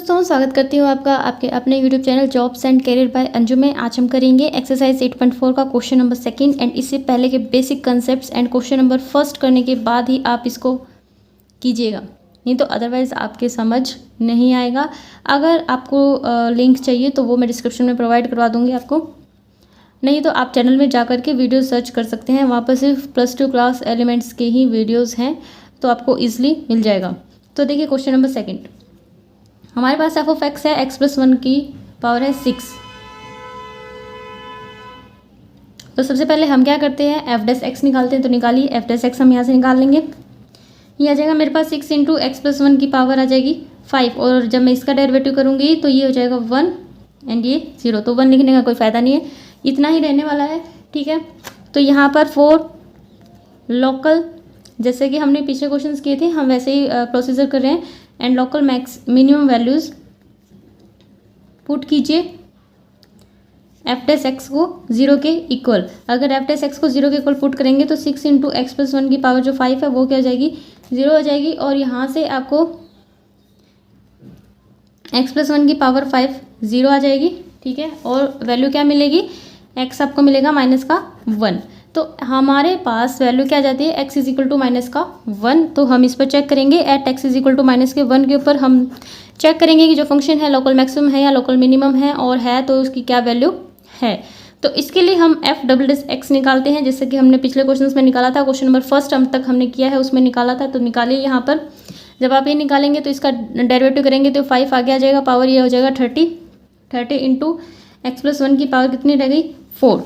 दोस्तों, स्वागत करती हूँ आपका आपके अपने YouTube channel jobs and career bye Anju में। आज हम करेंगे एक्सरसाइज 8.4 का क्वेश्चन नंबर सेकंड एंड इससे पहले के basic concepts and question number first करने के बाद ही आप इसको कीजिएगा, नहीं तो अदरवाइज़ आपके समझ नहीं आएगा। अगर आपको लिंक चाहिए तो वो मैं डिस्क्रिप्शन में प्रोवाइड करवा दूँगी आपको, नहीं तो आप चैनल में जा कर के वीडियो सर्च कर सकते हैं। वहाँ पर सिर्फ +2 क्लास एलिमेंट्स के ही वीडियोज़ हैं, तो आपको ईजिली मिल जाएगा। तो देखिए क्वेश्चन नंबर सेकंड, हमारे पास एफ ऑफ एक्स है, एक्स प्लस 1 की पावर है 6। तो सबसे पहले हम क्या करते हैं, एफ डैश एक्स निकालते हैं। तो निकालिए, एफ डैश एक्स हम यहाँ से निकाल लेंगे। ये आ जाएगा मेरे पास 6 इंटू एक्स प्लस 1 की पावर आ जाएगी 5, और जब मैं इसका डेरिवेटिव करूँगी तो ये हो जाएगा 1 एंड ये 0। तो 1 लिखने का कोई फ़ायदा नहीं है, इतना ही रहने वाला है, ठीक है। तो यहाँ पर 4 लोकल, जैसे कि हमने पिछले क्वेश्चंस किए थे, हम वैसे ही प्रोसीजर कर रहे हैं। And local max minimum values put कीजिए एफ डैश एक्स को 0 के इक्वल। अगर एफ डैश एक्स को 0 के इक्वल पुट करेंगे तो 6 इंटू एक्स प्लस 1 की पावर जो 5 है वो क्या हो जाएगी, 0 हो जाएगी। और यहाँ से आपको एक्स प्लस 1 की पावर 5 0 आ जाएगी, ठीक है। और वैल्यू क्या मिलेगी, एक्स आपको मिलेगा माइनस का 1। तो हमारे पास वैल्यू क्या आ जाती है, x is equal to minus का 1। तो हम इस पर चेक करेंगे, at x is equal to minus के 1 के ऊपर हम चेक करेंगे कि जो फंक्शन है लोकल मैक्सिमम है या लोकल मिनिमम है, और है तो उसकी क्या वैल्यू है। तो इसके लिए हम एफ डबल डैश एक्स निकालते हैं, जैसे कि हमने पिछले क्वेश्चन में निकाला था। क्वेश्चन नंबर फर्स्ट हम तक हमने किया है, उसमें निकाला था। तो निकालिए यहाँ पर, जब आप ये निकालेंगे तो इसका डेरिवेटिव करेंगे तो 5 आगे आ जाएगा, पावर ये हो जाएगा 30 इंटू एक्स प्लस 1 की पावर कितनी रह गई, 4,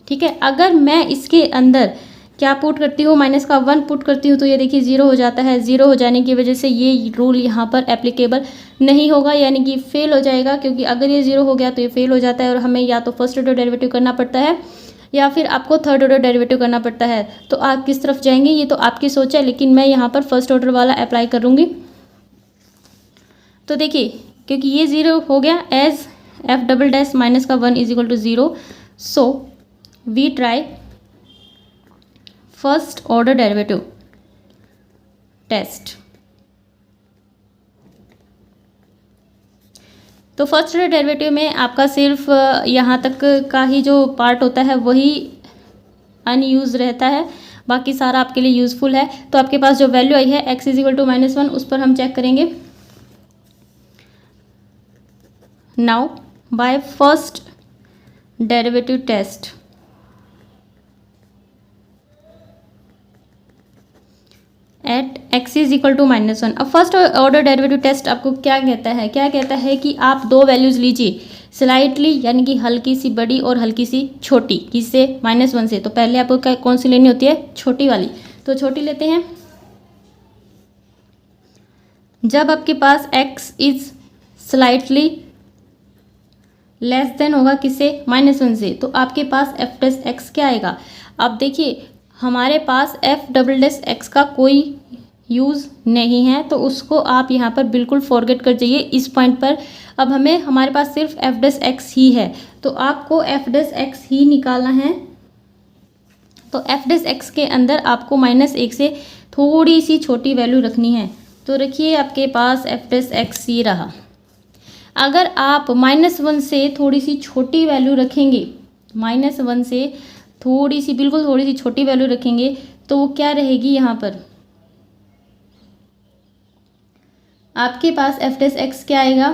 ठीक है। अगर मैं इसके अंदर क्या पुट करती हूँ, माइनस का 1 पुट करती हूँ, तो ये देखिए 0 हो जाता है। 0 हो जाने की वजह से ये रूल यहाँ पर एप्लीकेबल नहीं होगा, यानी कि फेल हो जाएगा, क्योंकि अगर ये 0 हो गया तो ये फेल हो जाता है और हमें या तो फर्स्ट ऑर्डर डेरिवेटिव करना पड़ता है या फिर आपको थर्ड ऑर्डर डेरिवेटिव करना पड़ता है। तो आप किस तरफ जाएंगे ये तो आपकी सोच है, लेकिन मैं यहाँ पर फर्स्ट ऑर्डर वाला अप्लाई करूँगी। तो देखिए, क्योंकि ये 0 हो गया, as F double dash minus का 1 is equal to 0, so we try first order derivative test. तो फर्स्ट ऑर्डर डेरिवेटिव में आपका सिर्फ यहाँ तक का ही जो पार्ट होता है वही अनयूज रहता है, बाकी सारा आपके लिए यूजफुल है। तो आपके पास जो वैल्यू आई है x is equal to minus 1, उस पर हम चेक करेंगे। Now by first derivative test, at x is equal to minus 1। अब फर्स्ट ऑर्डर डेरिवेटिव टेस्ट आपको क्या कहता है, क्या कहता है कि आप दो वैल्यूज़ लीजिए स्लाइटली, यानी कि हल्की सी बड़ी और हल्की सी छोटी, किससे, -1 से। तो पहले आपको कौन सी लेनी होती है, छोटी वाली। तो छोटी लेते हैं। जब आपके पास x is slightly less than होगा किससे, -1 से, तो आपके पास एफ डैश एक्स क्या आएगा। अब देखिए हमारे पास एफ डबल डैश एक्स का कोई यूज़ नहीं है, तो उसको आप यहाँ पर बिल्कुल फॉरगेट कर जाइए इस पॉइंट पर। अब हमें हमारे पास सिर्फ एफ डैश एक्स ही है, तो आपको एफ डैश एक्स ही निकालना है। तो एफ डैश एक्स के अंदर आपको -1 से थोड़ी सी छोटी वैल्यू रखनी है। तो रखिए आपके पास एफ डैश एक्स ही रहा। अगर आप -1 से थोड़ी सी छोटी वैल्यू रखेंगे, -1 से थोड़ी सी, बिल्कुल थोड़ी सी छोटी वैल्यू रखेंगे, तो वो क्या रहेगी, यहाँ पर आपके पास एफ डैश एक्स क्या आएगा।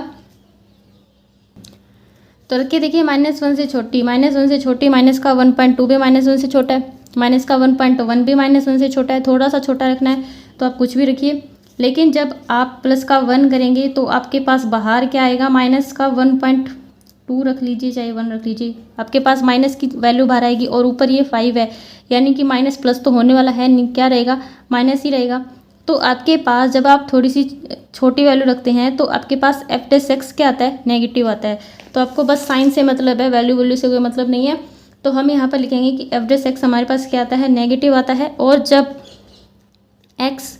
तो रखिए, देखिए -1 से छोटी, -1 से छोटी, माइनस का 1.2 भी -1 से छोटा है, माइनस का 1.1 भी -1 से छोटा है, थोड़ा सा छोटा रखना है तो आप कुछ भी रखिए। लेकिन जब आप प्लस का 1 करेंगे तो आपके पास बाहर क्या आएगा, माइनस का 1.2 रख लीजिए, चाहे 1 रख लीजिए, आपके पास माइनस की वैल्यू बाहर आएगी। और ऊपर ये 5 है, यानी कि माइनस प्लस तो होने वाला है नहीं, क्या रहेगा, माइनस ही रहेगा। तो आपके पास जब आप थोड़ी सी छोटी वैल्यू रखते हैं तो आपके पास एफ डैश एक्स क्या आता है, नेगेटिव आता है। तो आपको बस साइन से मतलब है, वैल्यू से कोई मतलब नहीं है। तो हम यहाँ पर लिखेंगे कि एफ डैश एक्स हमारे पास क्या आता है, नेगेटिव आता है। और जब एक्स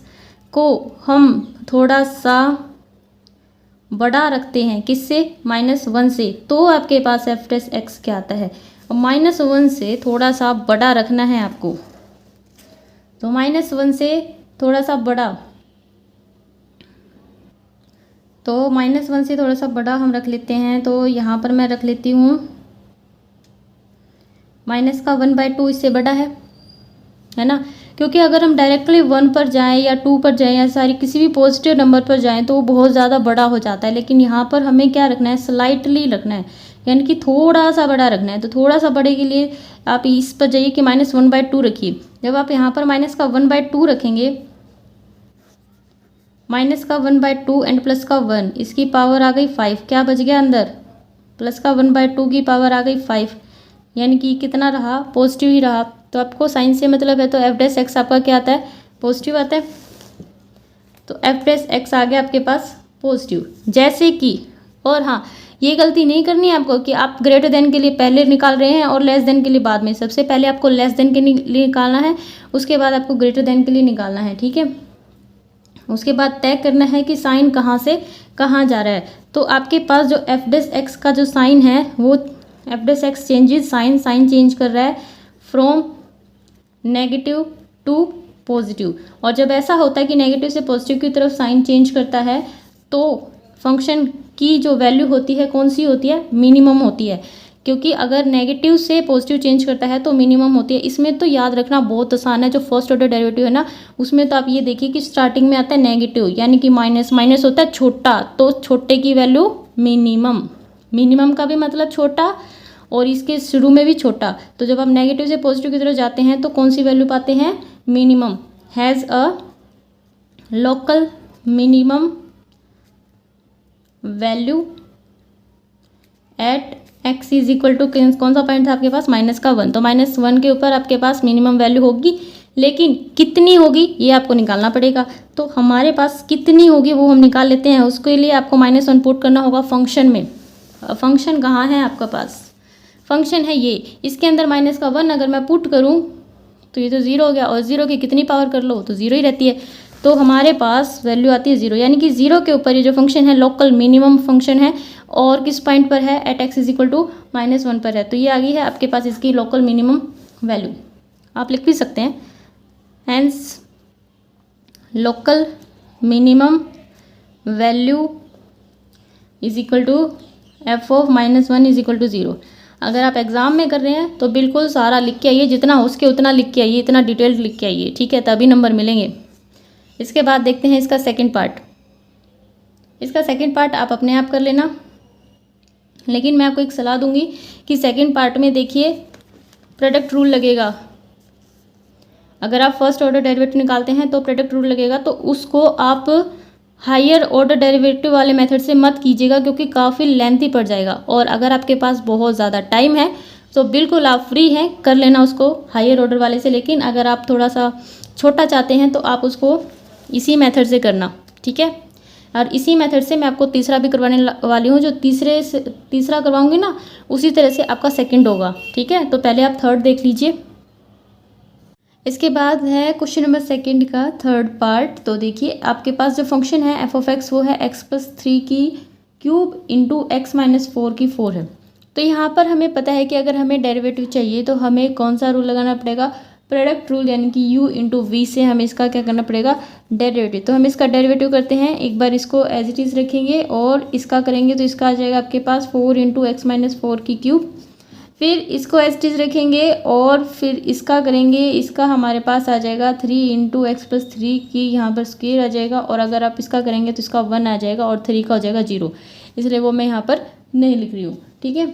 को हम थोड़ा सा बड़ा रखते हैं, किससे, -1 से, तो आपके पास एफ डैश एक्स क्या आता है। और -1 से थोड़ा सा बड़ा रखना है आपको, तो -1 से थोड़ा सा बड़ा तो -1 से थोड़ा सा बड़ा हम रख लेते हैं, तो यहाँ पर मैं रख लेती हूँ -1/2 इससे बड़ा है ना, क्योंकि अगर हम डायरेक्टली 1 पर जाएं या 2 पर जाएं या सारी किसी भी पॉजिटिव नंबर पर जाएं तो वो बहुत ज़्यादा बड़ा हो जाता है, लेकिन यहाँ पर हमें क्या रखना है, स्लाइटली रखना है, यानी कि थोड़ा सा बड़ा रखना है। तो थोड़ा सा बड़े के लिए आप इस पर जाइए कि -1/2 रखिए। जब आप यहाँ पर -1/2 रखेंगे, -1/2 एंड +1, इसकी पावर आ गई 5, क्या बच गया अंदर, +1/2 की पावर आ गई 5, यानी कि कितना रहा, पॉजिटिव ही रहा। तो आपको साइन से मतलब है, तो f' आपका क्या आता है, पॉजिटिव आता है। तो f' आ गया आपके पास पॉजिटिव। जैसे कि, और हाँ, ये गलती नहीं करनी है आपको कि आप ग्रेटर देन के लिए पहले निकाल रहे हैं और लेस देन के लिए बाद में। सबसे पहले आपको लेस देन के लिए निकालना है, उसके बाद आपको ग्रेटर देन के लिए निकालना है, ठीक है। उसके बाद तय करना है कि साइन कहाँ से कहाँ जा रहा है। तो आपके पास जो f' का जो साइन है वो f' चेंजेस साइन चेंज कर रहा है फ्रॉम नेगेटिव टू पॉजिटिव। और जब ऐसा होता है कि नेगेटिव से पॉजिटिव की तरफ साइन चेंज करता है तो फंक्शन की जो वैल्यू होती है कौन सी होती है, मिनिमम होती है। क्योंकि अगर नेगेटिव से पॉजिटिव चेंज करता है तो मिनिमम होती है। इसमें तो याद रखना बहुत आसान है, जो फर्स्ट ऑर्डर डेरिवेटिव है ना, उसमें तो आप ये देखिए कि स्टार्टिंग में आता है नेगेटिव, यानी कि माइनस होता है छोटा, तो छोटे की वैल्यू मिनिमम का भी मतलब छोटा और इसके शुरू में भी छोटा। तो जब आप नेगेटिव से पॉजिटिव की तरफ जाते हैं तो कौन सी वैल्यू पाते हैं, minimum, has a local minimum value at x is equal to, कौन सा पॉइंट था आपके पास, -1। तो -1 के ऊपर आपके पास मिनिमम वैल्यू होगी, लेकिन कितनी होगी ये आपको निकालना पड़ेगा। तो हमारे पास कितनी होगी वो हम निकाल लेते हैं। उसके लिए आपको -1 पुट करना होगा फंक्शन में। फंक्शन कहाँ है आपके पास, फंक्शन है ये, इसके अंदर -1 अगर मैं पुट करूँ तो ये तो 0 हो गया, और 0 की कितनी पावर कर लो तो 0 ही रहती है। तो हमारे पास वैल्यू आती है 0, यानी कि 0 के ऊपर ये जो फंक्शन है लोकल मिनिमम फंक्शन है, और किस पॉइंट पर है, at x is equal to -1 पर है। तो ये आ गई है आपके पास इसकी लोकल मिनिमम वैल्यू। आप लिख भी सकते हैं, hence local minimum value is equal to f of -1 is equal to 0। अगर आप एग्ज़ाम में कर रहे हैं तो बिल्कुल सारा लिख के आइए, जितना हो सके उतना लिख के आइए, इतना डिटेल्ड लिख के आइए, ठीक है, तभी नंबर मिलेंगे। इसके बाद देखते हैं इसका सेकंड पार्ट। इसका सेकंड पार्ट आप अपने आप कर लेना, लेकिन मैं आपको एक सलाह दूंगी कि सेकंड पार्ट में देखिए प्रोडक्ट रूल लगेगा। अगर आप फर्स्ट ऑर्डर डेरिवेटिव निकालते हैं तो प्रोडक्ट रूल लगेगा, तो उसको आप हायर ऑर्डर डेरिवेटिव वाले मेथड से मत कीजिएगा, क्योंकि काफ़ी लेंथी पड़ जाएगा। और अगर आपके पास बहुत ज़्यादा टाइम है तो बिल्कुल आप फ्री हैं, कर लेना उसको हायर ऑर्डर वाले से। लेकिन अगर आप थोड़ा सा छोटा चाहते हैं तो आप उसको इसी मेथड से करना, ठीक है। और इसी मेथड से मैं आपको तीसरा भी करवाने वाली हूँ, जो तीसरा करवाऊँगी ना उसी तरह से आपका सेकंड होगा, ठीक है। तो पहले आप थर्ड देख लीजिए। इसके बाद है क्वेश्चन नंबर सेकंड का थर्ड पार्ट। तो देखिए आपके पास जो फंक्शन है f(x) वो है x+3 की क्यूब इंटू x-4 की 4 है। तो यहाँ पर हमें पता है कि अगर हमें डेरिवेटिव चाहिए तो हमें कौन सा रूल लगाना पड़ेगा, प्रोडक्ट रूल, यानी कि u इंटू वी से हमें इसका क्या करना पड़ेगा, डेरिवेटिव। तो हम इसका डेरिवेटिव करते हैं, एक बार इसको एज इट इज़ रखेंगे और इसका करेंगे तो इसका आ जाएगा आपके पास 4 इंटू x-4 की क्यूब। फिर इसको एज इट इज़ रखेंगे और फिर इसका करेंगे, इसका हमारे पास आ जाएगा 3 इंटू x+3 की यहाँ पर स्क्वायर आ जाएगा, और अगर आप इसका करेंगे तो इसका 1 आ जाएगा और 3 का हो जाएगा 0, इसलिए वो मैं यहाँ पर नहीं लिख रही हूँ, ठीक है।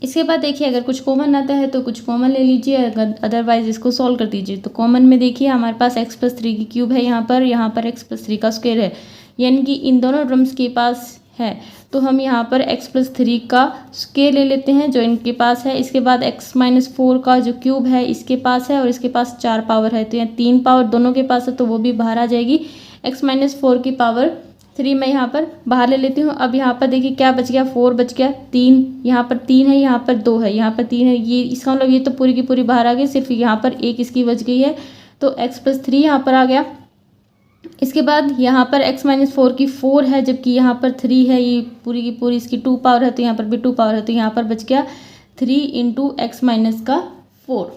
इसके बाद देखिए अगर कुछ कॉमन आता है तो कुछ कॉमन ले लीजिए, अगर अदरवाइज इसको सॉल्व कर दीजिए। तो कॉमन में देखिए हमारे पास x+3 की क्यूब है, यहाँ पर x+3 का स्क्वायर है, यानी कि इन दोनों टर्म्स के पास है। तो हम यहाँ पर x+3 का स्क्वायर ले लेते हैं जो इनके पास है। इसके बाद x-4 का जो क्यूब है इसके पास है, और इसके पास 4 पावर है, तो यहाँ 3 पावर दोनों के पास है तो वो भी बाहर आ जाएगी। x-4 की पावर 3 मैं यहाँ पर बाहर ले लेती हूँ। अब यहाँ पर देखिए क्या बच गया, 4 बच गया, 3 यहाँ पर 3 है, यहाँ पर 2 है, यहाँ पर 3 है, ये इसका मतलब ये तो पूरी की पूरी बाहर आ गई, सिर्फ यहाँ पर एक इसकी बच गई है, तो x+3 यहाँ पर आ गया। इसके बाद यहाँ पर x-4 की 4 है, जबकि यहाँ पर 3 है, ये पूरी की पूरी इसकी 2 पावर है, तो यहाँ पर भी 2 पावर है, तो यहाँ पर बच गया 3 इंटू x-4।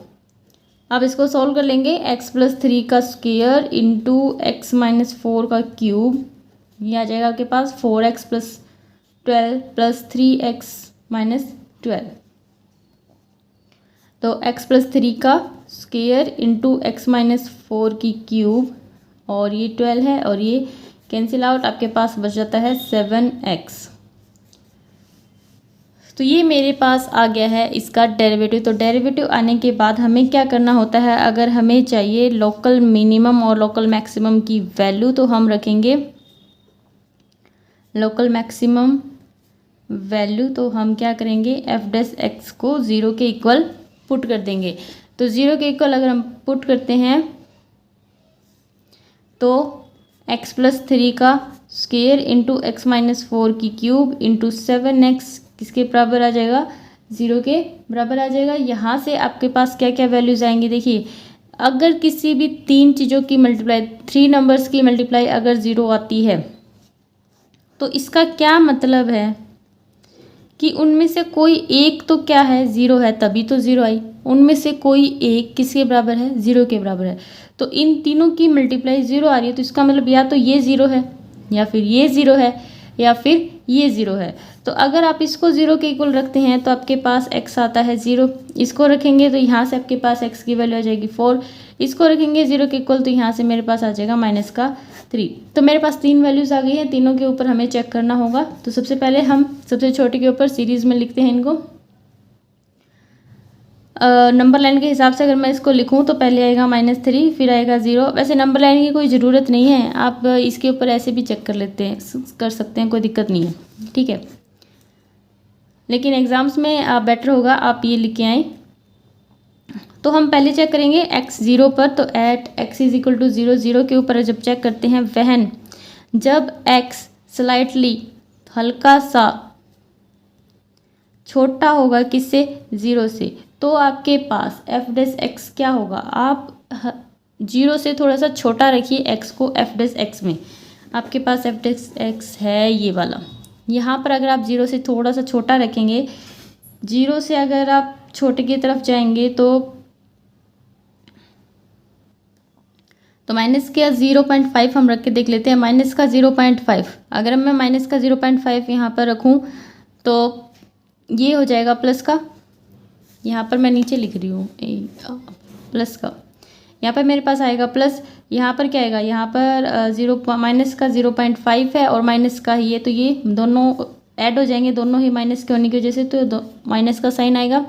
अब इसको सॉल्व कर लेंगे, x+3 का स्क्वायर इंटू x-4 का क्यूब ये आ जाएगा आपके पास 4x + 12 + 3x - 12। तो x + 3 का स्क्वायर इंटू x - 4 की क्यूब, और ये 12 है और ये कैंसिल आउट, आपके पास बच जाता है 7x। तो ये मेरे पास आ गया है इसका डेरिवेटिव। तो डेरिवेटिव आने के बाद हमें क्या करना होता है, अगर हमें चाहिए लोकल मिनिमम और लोकल मैक्सिमम की वैल्यू, तो हम रखेंगे लोकल मैक्सिमम वैल्यू। तो हम क्या करेंगे, f' को 0 के इक्वल पुट कर देंगे। तो 0 के इक्वल अगर हम पुट करते हैं तो x + 3 का स्क्वायर इंटू x - 4 की क्यूब इंटू 7x किसके बराबर आ जाएगा, 0 के बराबर आ जाएगा। यहाँ से आपके पास क्या क्या वैल्यूज आएंगी, देखिए अगर किसी भी 3 चीज़ों की मल्टीप्लाई, 3 नंबर्स की मल्टीप्लाई अगर 0 आती है तो इसका क्या मतलब है कि उनमें से कोई एक तो क्या है, 0 है, तभी तो 0 आई। उनमें से कोई एक किसके बराबर है, 0 के बराबर है। तो इन तीनों की मल्टीप्लाई 0 आ रही है, तो इसका मतलब या तो ये 0 है, या फिर ये 0 है, या फिर ये 0 है। तो अगर आप इसको 0 के इक्वल रखते हैं तो आपके पास x आता है 0। इसको रखेंगे तो यहाँ से आपके पास x की वैल्यू आ जाएगी 4। इसको रखेंगे 0 के इक्वल तो यहाँ से मेरे पास आ जाएगा -3। तो मेरे पास 3 वैल्यूज़ आ गई हैं, तीनों के ऊपर हमें चेक करना होगा। तो सबसे पहले हम सबसे छोटे के ऊपर सीरीज़ में लिखते हैं इनको। नंबर लाइन के हिसाब से अगर मैं इसको लिखूं तो पहले आएगा -3, फिर आएगा 0। वैसे नंबर लाइन की कोई ज़रूरत नहीं है, आप इसके ऊपर ऐसे भी चेक कर सकते हैं, कोई दिक्कत नहीं है, ठीक है। लेकिन एग्ज़ाम्स में आप बेटर होगा आप ये लिख के आएँ। तो हम पहले चेक करेंगे x 0 पर। तो एट x = 0, 0 के ऊपर जब चेक करते हैं वहन जब x स्लाइटली हल्का सा छोटा होगा किससे, 0 से, तो आपके पास f' क्या होगा, आप 0 से थोड़ा सा छोटा रखिए x को f' में। आपके पास f' है ये वाला। यहाँ पर अगर आप 0 से थोड़ा सा छोटा रखेंगे, 0 से अगर आप छोटे की तरफ जाएंगे तो माइनस का 0.5 हम रख के देख लेते हैं। माइनस का 0.5 अगर मैं माइनस का 0.5 यहाँ पर रखूँ तो ये हो जाएगा प्लस का। यहाँ पर मैं नीचे लिख रही हूँ प्लस का, यहाँ पर मेरे पास आएगा प्लस। यहाँ पर क्या आएगा, यहाँ पर माइनस का 0.5 है और माइनस का ही है, तो ये दोनों ऐड हो जाएंगे, दोनों ही माइनस के होने की वजह से, तो माइनस का साइन आएगा।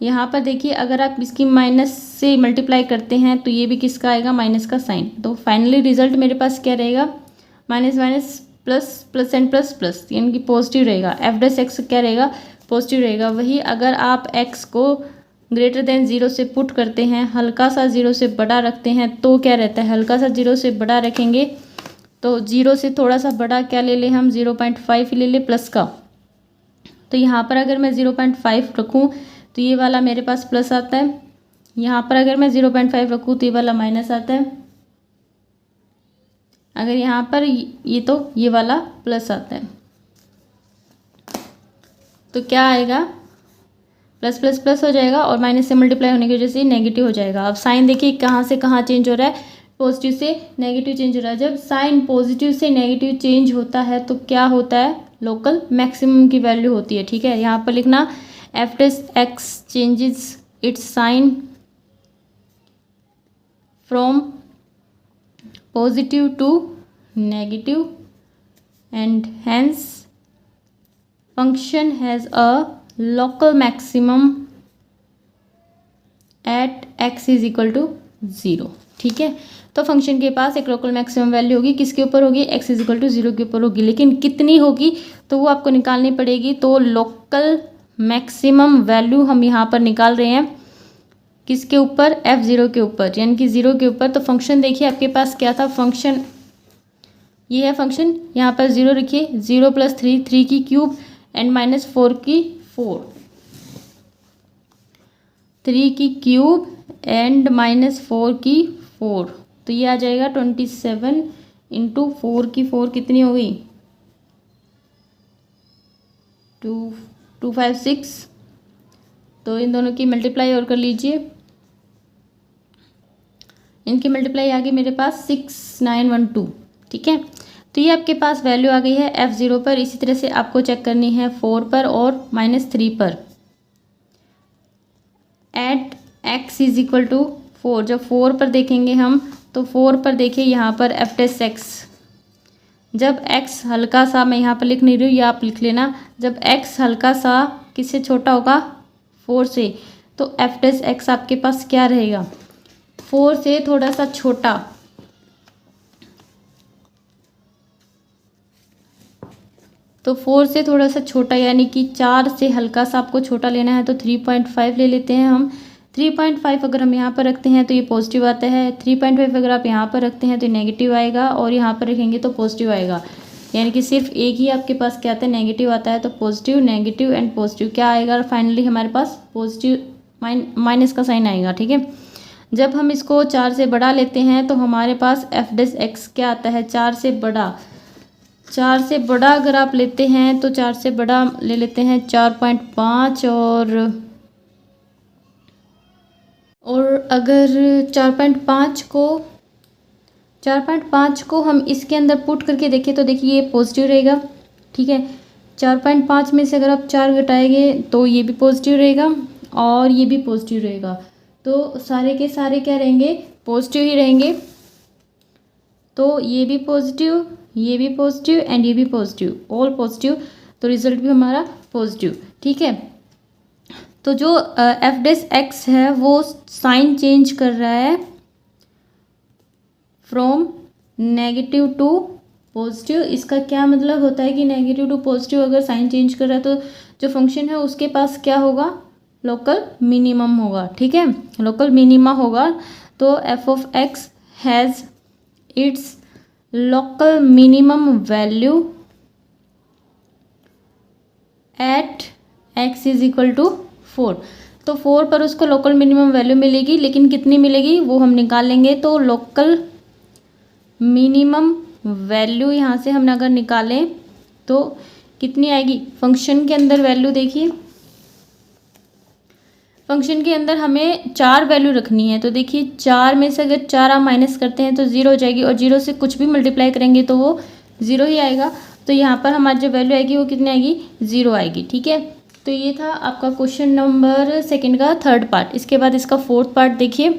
यहाँ पर देखिए अगर आप इसकी माइनस से मल्टीप्लाई करते हैं तो ये भी किसका आएगा, माइनस का साइन। तो फाइनली रिजल्ट मेरे पास क्या रहेगा, minus minus plus, plus and plus plus, यानी कि पॉजिटिव रहेगा। f' क्या रहेगा, पॉजिटिव रहेगा। वही अगर आप x को ग्रेटर देन 0 से पुट करते हैं, हल्का सा 0 से बड़ा रखते हैं, तो क्या रहता है, हल्का सा 0 से बड़ा रखेंगे तो 0 से थोड़ा सा बड़ा क्या ले लें हम, 0.5 ले लें प्लस का। तो यहाँ पर अगर मैं 0.5 रखूँ तो ये वाला मेरे पास प्लस आता है। यहाँ पर अगर मैं 0.5 रखूँ तो ये वाला माइनस आता है। अगर यहाँ पर ये तो ये वाला प्लस आता है। तो क्या आएगा, प्लस प्लस प्लस हो जाएगा और माइनस से मल्टीप्लाई होने की वजह से नेगेटिव हो जाएगा। अब साइन देखिए कहाँ से कहाँ चेंज हो रहा है, पॉजिटिव से नेगेटिव चेंज हो रहा है। जब साइन पॉजिटिव से नेगेटिव चेंज होता है तो क्या होता है, लोकल मैक्सिमम की वैल्यू होती है, ठीक है। यहाँ पर लिखना f' changes its sign from positive to negative and hence function has a local maximum at x = 0, ठीक है। तो फंक्शन के पास एक लोकल मैक्सिमम वैल्यू होगी, किसके ऊपर होगी, x = 0 के ऊपर होगी, लेकिन कितनी होगी तो वो आपको निकालनी पड़ेगी। तो लोकल मैक्सिमम वैल्यू हम यहाँ पर निकाल रहे हैं किसके ऊपर, f0 के ऊपर, यानी कि 0 के ऊपर। तो फंक्शन देखिए आपके पास क्या था, फंक्शन ये है फंक्शन, यहाँ पर 0 रखिए, 0 + 3, 3 की क्यूब एंड -4 की 4, 3 की क्यूब एंड -4 की 4, तो ये आ जाएगा 27 × 4 की 4 कितनी हो गई, 256। तो इन दोनों की मल्टीप्लाई और कर लीजिए, इनकी मल्टीप्लाई आ गई मेरे पास 6912, ठीक है। तो ये आपके पास वैल्यू आ गई है f0 पर। इसी तरह से आपको चेक करनी है 4 पर और -3 पर। At x is equal to 4, जब 4 पर देखेंगे हम तो 4 पर देखिए यहाँ पर f' जब x हल्का सा, मैं यहाँ पर लिख नहीं रही हूँ, या आप लिख लेना, जब x हल्का सा किससे छोटा होगा 4 से, तो f' आपके पास क्या रहेगा 4 से थोड़ा सा छोटा। तो 4 से थोड़ा सा छोटा यानी कि 4 से हल्का सा आपको छोटा लेना है, तो 3.5 ले लेते हैं हम। 3.5 अगर हम यहाँ पर रखते हैं तो ये पॉजिटिव आता है, 3.5 अगर आप यहाँ पर रखते हैं तो नेगेटिव आएगा, और यहाँ पर रखेंगे तो पॉजिटिव आएगा। यानी कि सिर्फ एक ही आपके पास क्या आता है, नेगेटिव आता है। तो पॉजिटिव, नेगेटिव एंड पॉजिटिव क्या आएगा, फाइनली हमारे पास पॉजिटिव माइनस का साइन आएगा। ठीक है, जब हम इसको 4 से बढ़ा लेते हैं तो हमारे पास f' क्या आता है, 4 से बड़ा। 4 से बड़ा अगर आप लेते हैं तो 4 से बड़ा ले लेते हैं 4.5, और अगर 4.5 को हम इसके अंदर पुट करके देखें तो देखिए ये पॉजिटिव रहेगा। ठीक है, 4.5 में से अगर आप 4 घटाएंगे तो ये भी पॉजिटिव रहेगा और ये भी पॉजिटिव रहेगा। तो सारे के सारे क्या रहेंगे, पॉजिटिव ही रहेंगे। तो ये भी पॉजिटिव, ये भी पॉजिटिव एंड ये भी पॉजिटिव, ऑल पॉजिटिव, तो रिजल्ट भी हमारा पॉजिटिव। ठीक है, तो जो f' है वो साइन चेंज कर रहा है फ्रॉम नेगेटिव टू पॉजिटिव। इसका क्या मतलब होता है कि नेगेटिव टू पॉजिटिव अगर साइन चेंज कर रहा है तो जो फंक्शन है उसके पास क्या होगा, लोकल मिनिमम होगा। ठीक है, लोकल मिनिमा होगा। तो f(x) has its local minimum value at x is equal to 4। तो 4 पर उसको लोकल मिनिमम वैल्यू मिलेगी, लेकिन कितनी मिलेगी वो हम निकाल लेंगे। तो लोकल मिनिमम वैल्यू यहाँ से हमने अगर निकालें तो कितनी आएगी, फंक्शन के अंदर वैल्यू देखिए, फंक्शन के अंदर हमें 4 वैल्यू रखनी है। तो देखिए 4 में से अगर 4 आप माइनस करते हैं तो 0 हो जाएगी, और 0 से कुछ भी मल्टीप्लाई करेंगे तो वो 0 ही आएगा। तो यहाँ पर हमारी जो वैल्यू आएगी वो कितनी आएगी, 0 आएगी। ठीक है, तो ये था आपका क्वेश्चन नंबर 2 का 3rd पार्ट। इसके बाद इसका 4th पार्ट देखिए।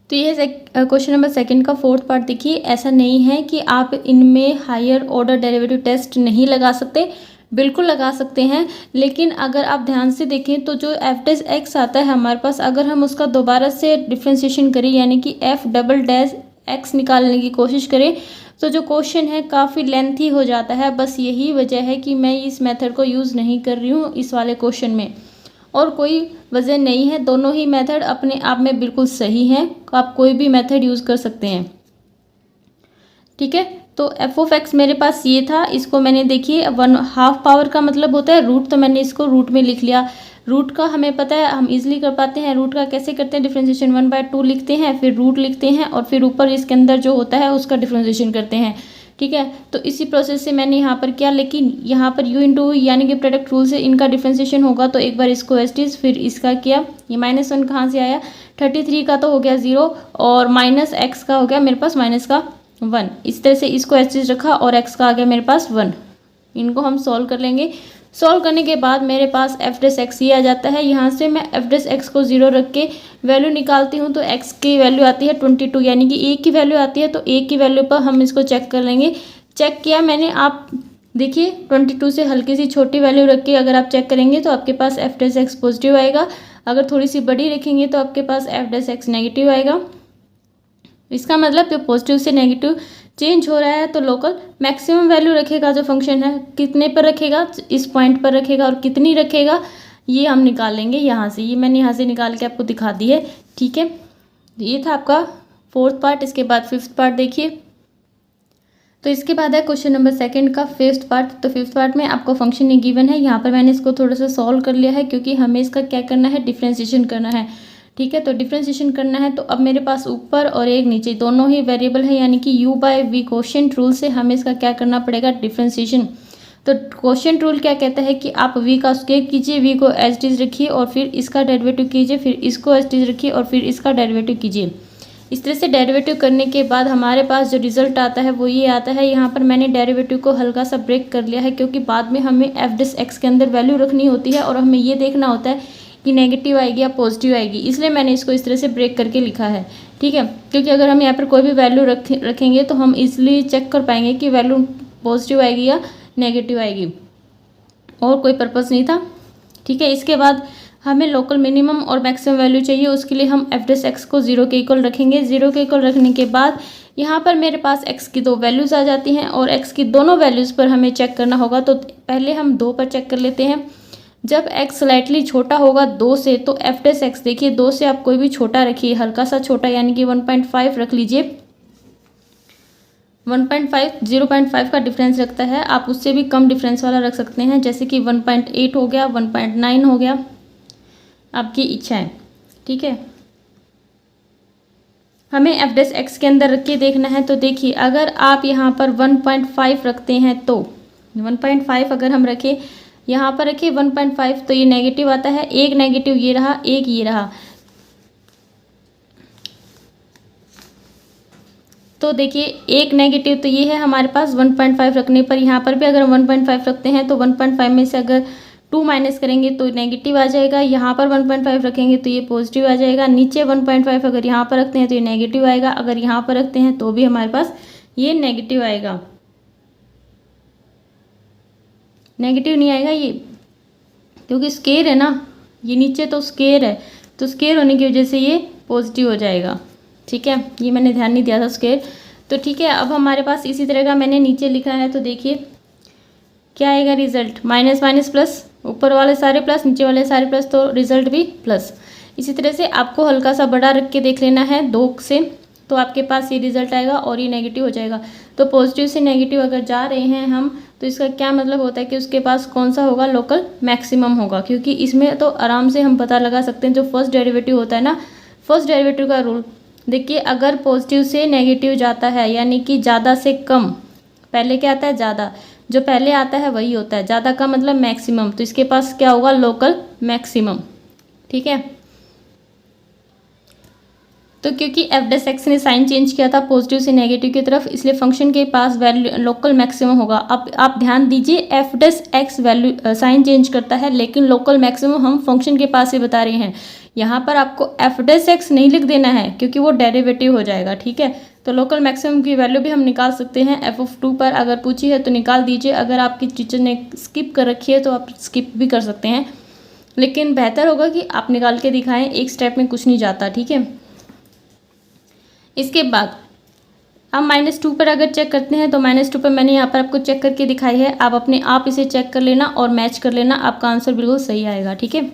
तो ये क्वेश्चन नंबर 2 का 4th पार्ट देखिए। ऐसा नहीं है कि आप इनमें हायर ऑर्डर डेरिवेटिव टेस्ट नहीं लगा सकते, बिल्कुल लगा सकते हैं, लेकिन अगर आप ध्यान से देखें तो जो f' आता है हमारे पास, अगर हम उसका दोबारा से डिफ्रेंशिएशन करें यानी कि f"x निकालने की कोशिश करें तो जो क्वेश्चन है काफ़ी लेंथी हो जाता है। बस यही वजह है कि मैं इस मेथड को यूज़ नहीं कर रही हूँ इस वाले क्वेश्चन में, और कोई वजह नहीं है। दोनों ही मेथड अपने आप में बिल्कुल सही हैं, आप कोई भी मेथड यूज़ कर सकते हैं। ठीक है, तो f(x) मेरे पास ये था, इसको मैंने देखिए 1/2 पावर का मतलब होता है रूट, तो मैंने इसको रूट में लिख लिया। रूट का हमें पता है, हम इजीली कर पाते हैं। रूट का कैसे करते हैं, डिफ्रेंशिएशन 1/2 लिखते हैं, फिर रूट लिखते हैं, और फिर ऊपर इसके अंदर जो होता है उसका डिफ्रेंशिएशन करते हैं। ठीक है, तो इसी प्रोसेस से मैंने यहाँ पर क्या, लेकिन यहाँ पर u इंटू यानी कि प्रोडक्ट रूल से इनका डिफ्रेंशिएशन होगा। तो एक बार इसको एस्टिस, फिर इसका किया, ये -1 कहाँ से आया, 33 का तो हो गया 0, और -x का हो गया मेरे पास -1। इस तरह से इसको एस्टिस रखा और x का आ गया मेरे पास 1। इनको हम सॉल्व कर लेंगे। सॉल्व करने के बाद मेरे पास f' ये आ जाता है। यहाँ से मैं f' को 0 रख के वैल्यू निकालती हूँ तो x की वैल्यू आती है 22, यानी कि 1 की वैल्यू आती है। तो 1 की वैल्यू पर हम इसको चेक कर लेंगे। चेक किया मैंने, आप देखिए 22 से हल्की सी छोटी वैल्यू रख के अगर आप चेक करेंगे तो आपके पास f' पॉजिटिव आएगा। अगर थोड़ी सी बड़ी रखेंगे तो आपके पास f' नेगेटिव आएगा। इसका मतलब जो पॉजिटिव से नेगेटिव चेंज हो रहा है तो लोकल मैक्सिमम वैल्यू रखेगा। जो फंक्शन है कितने पर रखेगा, इस पॉइंट पर रखेगा, और कितनी रखेगा ये हम निकालेंगे यहाँ से। ये मैंने यहाँ से निकाल के आपको दिखा दी है। ठीक है, ये था आपका 4th पार्ट। इसके बाद 5th पार्ट देखिए। तो इसके बाद है क्वेश्चन नंबर 2 का 5th पार्ट। तो 5th पार्ट में आपको फंक्शन ये गिवन है। यहाँ पर मैंने इसको थोड़ा सा सॉल्व कर लिया है क्योंकि हमें इसका क्या करना है, डिफ्रेंशिएशन करना है। ठीक है, तो डिफ्रेंशिएशन करना है तो अब मेरे पास ऊपर और एक नीचे दोनों ही वेरिएबल है, यानी कि u/v क्वोशिएंट रूल से हमें इसका क्या करना पड़ेगा, डिफ्रेंशिएशन। तो क्वोशिएंट रूल क्या कहता है कि आप v का स्क्वायर कीजिए, v को एज इट इज रखिए और फिर इसका डेरिवेटिव कीजिए, फिर इसको एज इट इज रखिए और फिर इसका डेरिवेटिव कीजिए। इस तरह से डेरिवेटिव करने के बाद हमारे पास जो रिजल्ट आता है वो ये आता है। यहाँ पर मैंने डेरिवेटिव को हल्का सा ब्रेक कर लिया है क्योंकि बाद में हमें एफ डिस एक्स के अंदर वैल्यू रखनी होती है और हमें ये देखना होता है कि नेगेटिव आएगी या पॉजिटिव आएगी, इसलिए मैंने इसको इस तरह से ब्रेक करके लिखा है, ठीक है। क्योंकि अगर हम यहाँ पर कोई भी वैल्यू रखेंगे तो हम इसलिए चेक कर पाएंगे कि वैल्यू पॉजिटिव आएगी या नेगेटिव आएगी, और कोई पर्पज़ नहीं था, ठीक है। इसके बाद हमें लोकल मिनिमम और मैक्सिमम वैल्यू चाहिए, उसके लिए हम एफ डिस एक्स को 0 के इक्वल रखेंगे। 0 के इक्वल रखने के बाद यहाँ पर मेरे पास x की 2 वैल्यूज़ आ जाती हैं और x की दोनों वैल्यूज़ पर हमें चेक करना होगा। तो पहले हम 2 पर चेक कर लेते हैं। जब x स्लाइटली छोटा होगा 2 से तो एफ डिस एक्स, देखिए 2 से आप कोई भी छोटा रखिए, हल्का सा छोटा, यानी कि 1.5 रख लीजिए। 1.5 0.5 का डिफरेंस रखता है, आप उससे भी कम डिफरेंस वाला रख सकते हैं, जैसे कि 1.8 हो गया, 1.9 हो गया, आपकी इच्छा है, ठीक है। हमें एफ डिस एक्स के अंदर रख के देखना है। तो देखिए अगर आप यहाँ पर 1.5 रखते हैं तो 1.5 अगर हम रखें, यहाँ पर रखें 1.5, तो ये नेगेटिव आता है, एक नेगेटिव ये रहा, एक ये रहा। तो देखिए एक नेगेटिव तो ये है हमारे पास 1.5 रखने पर, यहाँ पर भी अगर 1.5 रखते हैं तो 1.5 में से अगर 2 माइनस करेंगे तो नेगेटिव आ जाएगा, यहाँ पर 1.5 रखेंगे तो ये पॉजिटिव आ जाएगा, नीचे 1.5 अगर यहाँ पर रखते हैं तो ये नेगेटिव आएगा, अगर यहाँ पर रखते हैं तो भी हमारे पास ये नेगेटिव आएगा, नेगेटिव नहीं आएगा ये, क्योंकि स्केयर है ना, ये नीचे तो स्केयर है, तो स्केयर होने की वजह से ये पॉजिटिव हो जाएगा, ठीक है। ये मैंने ध्यान नहीं दिया था स्केयर, तो ठीक है। अब हमारे पास इसी तरह का मैंने नीचे लिखा है, तो देखिए क्या आएगा रिजल्ट, माइनस माइनस प्लस, ऊपर वाले सारे प्लस, नीचे वाले सारे प्लस, तो रिजल्ट भी प्लस। इसी तरह से आपको हल्का सा बड़ा रख के देख लेना है 2 से, तो आपके पास ये रिजल्ट आएगा और ये नेगेटिव हो जाएगा। तो पॉजिटिव से नेगेटिव अगर जा रहे हैं हम, तो इसका क्या मतलब होता है कि उसके पास कौन सा होगा, लोकल मैक्सिमम होगा, क्योंकि इसमें तो आराम से हम पता लगा सकते हैं। जो फर्स्ट डेरिवेटिव होता है ना, फर्स्ट डेरिवेटिव का रूल देखिए, अगर पॉजिटिव से नेगेटिव जाता है यानी कि ज़्यादा से कम, पहले क्या आता है ज़्यादा, जो पहले आता है वही होता है, ज़्यादा का मतलब मैक्सिमम, तो इसके पास क्या होगा, लोकल मैक्सिमम, ठीक है। तो क्योंकि एफ डिस एक्स ने साइन चेंज किया था पॉजिटिव से नेगेटिव की तरफ, इसलिए फंक्शन के पास वैल्यू लोकल मैक्सिमम होगा। अब आप ध्यान दीजिए, F dash X value sign change करता है, लेकिन लोकल मैक्सिमम हम फंक्शन के पास ही बता रहे हैं। यहाँ पर आपको एफ डिस एक्स नहीं लिख देना है क्योंकि वो डेरिवेटिव हो जाएगा, ठीक है। तो लोकल मैक्सिमम की वैल्यू भी हम निकाल सकते हैं, एफ ऑफ 2 पर अगर पूछी है तो निकाल दीजिए। अगर आपकी टीचर ने स्किप कर रखी है तो आप स्किप भी कर सकते हैं, लेकिन बेहतर होगा कि आप निकाल के दिखाएं, एक स्टेप में कुछ नहीं जाता, ठीक है। इसके बाद अब -2 पर अगर चेक करते हैं तो -2 पर मैंने यहाँ पर आपको चेक करके दिखाई है, आप अपने आप इसे चेक कर लेना और मैच कर लेना, आपका आंसर बिल्कुल सही आएगा, ठीक है।